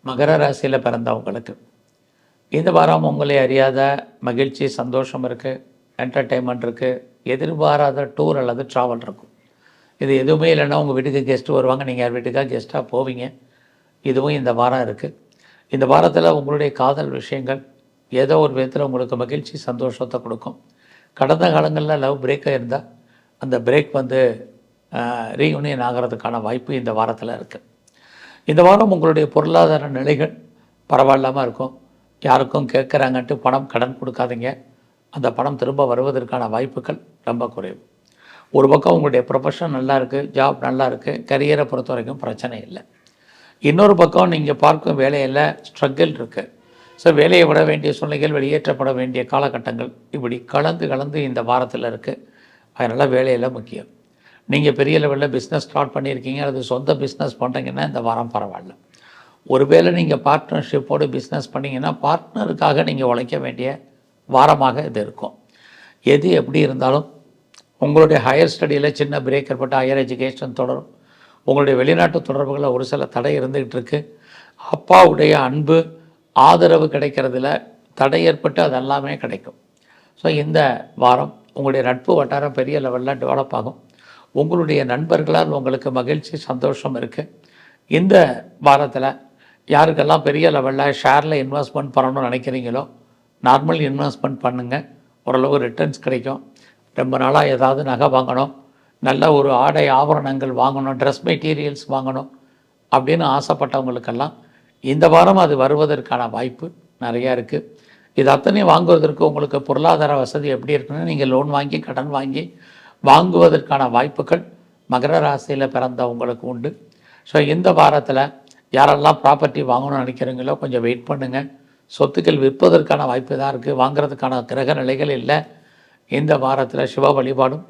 மகர ராசியில் பிறந்தவங்களுக்கு இந்த வாரம் உங்களை அறியாத மகிழ்ச்சி சந்தோஷம் இருக்குது, என்டர்டெயின்மெண்ட் இருக்குது, எதிர்பாராத டூர் அல்லது ட்ராவல் இருக்கும். இது எதுவுமே இல்லைன்னா உங்கள் வீட்டுக்கு கெஸ்ட்டு வருவாங்க, நீங்கள் யார் வீட்டுக்காக கெஸ்ட்டாக போவீங்க. இதுவும் இந்த வாரம் இருக்குது. இந்த வாரத்தில் உங்களுடைய காதல் விஷயங்கள் ஏதோ ஒரு விதத்தில் உங்களுக்கு மகிழ்ச்சி சந்தோஷத்தை கொடுக்கும். கடந்த காலங்களில் லவ் பிரேக்காக இருந்தால் அந்த பிரேக் ரீயூனியன் ஆகிறதுக்கான வாய்ப்பு இந்த வாரத்தில் இருக்குது. இந்த வாரம் உங்களுடைய பொருளாதார நிலைகள் பரவாயில்லாமல் இருக்கும். யாருக்கும் கேட்குறாங்கன்ட்டு பணம் கடன் கொடுக்காதீங்க. அந்த பணம் திரும்ப வருவதற்கான வாய்ப்புகள் ரொம்ப குறைவு. ஒரு பக்கம் உங்களுடைய ப்ரொஃபஷன் நல்லா இருக்குது, ஜாப் நல்லா இருக்குது, கரியரை பொறுத்த வரைக்கும் பிரச்சனை இல்லை. இன்னொரு பக்கம் நீங்கள் பார்க்கும் வேலையில் ஸ்ட்ரகிள் இருக்குது. ஸோ வேலையை விட வேண்டிய சூழ்நிலைகள், வெளியேற்றப்பட வேண்டிய காலகட்டங்கள் இப்படி கலந்து இந்த வாரத்தில் இருக்குது. அதனால் வேலையில் முக்கியம். நீங்கள் பெரிய லெவலில் பிஸ்னஸ் ஸ்டார்ட் பண்ணியிருக்கீங்க, அல்லது சொந்த பிஸ்னஸ் பண்ணுறீங்கன்னா இந்த வாரம் பரவாயில்ல. ஒருவேளை நீங்கள் பார்ட்னர்ஷிப்போடு பிஸ்னஸ் பண்ணிங்கன்னா பார்ட்னருக்காக நீங்கள் உழைக்க வேண்டிய வாரமாக இது இருக்கும். எது எப்படி இருந்தாலும் உங்களுடைய ஹையர் ஸ்டடியில் சின்ன பிரேக் ஏற்பட்டு ஹையர் எஜுகேஷன் தொடரும். உங்களுடைய வெளிநாட்டு தொடர்புகளில் ஒரு சில தடை இருந்துகிட்டு இருக்குது. அப்பாவுடைய அன்பு ஆதரவு கிடைக்கிறதுல தடை ஏற்பட்டு அதெல்லாமே கிடைக்கும். ஸோ இந்த வாரம் உங்களுடைய நட்பு வட்டாரம் பெரிய லெவலில் டெவலப் ஆகும். உங்களுடைய நண்பர்களால் உங்களுக்கு மகிழ்ச்சி சந்தோஷம் இருக்குது. இந்த வாரத்தில் யாருக்கெல்லாம் பெரிய லெவலில் ஷேரில் இன்வெஸ்ட்மெண்ட் பண்ணணும்னு நினைக்கிறீங்களோ நார்மல் இன்வெஸ்ட்மெண்ட் பண்ணுங்கள், ஓரளவு ரிட்டர்ன்ஸ் கிடைக்கும். ரொம்ப நாளாக ஏதாவது நகை வாங்கணும், நல்ல ஒரு ஆடை ஆபரணங்கள் வாங்கணும், ட்ரெஸ் மெட்டீரியல்ஸ் வாங்கணும் அப்படின்னு ஆசைப்பட்டவங்களுக்கெல்லாம் இந்த வாரம் அது வருவதற்கான வாய்ப்பு நிறையா இருக்குது. இது அத்தனையும் வாங்குவதற்கு உங்களுக்கு பொருளாதார வசதி எப்படி இருக்குன்னு நீங்கள் லோன் வாங்கி கடன் வாங்கி வாங்குவதற்கான வாய்ப்புகள் மகர ராசியில் பிறந்த உங்களுக்கு உண்டு. ஸோ இந்த வாரத்தில் யாரெல்லாம் ப்ராப்பர்ட்டி வாங்கணும்னு நினைக்கிறீங்களோ கொஞ்சம் வெயிட் பண்ணுங்கள். சொத்துக்கள் விற்பதற்கான வாய்ப்பு தான் இருக்குது, வாங்கிறதுக்கான கிரக நிலைகள் இல்லை. இந்த வாரத்தில் சிவ வழிபாடும்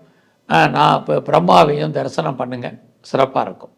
நான் இப்போ பிரம்மாவையும் தரிசனம் பண்ணுங்கள், சிறப்பாக இருக்கும்.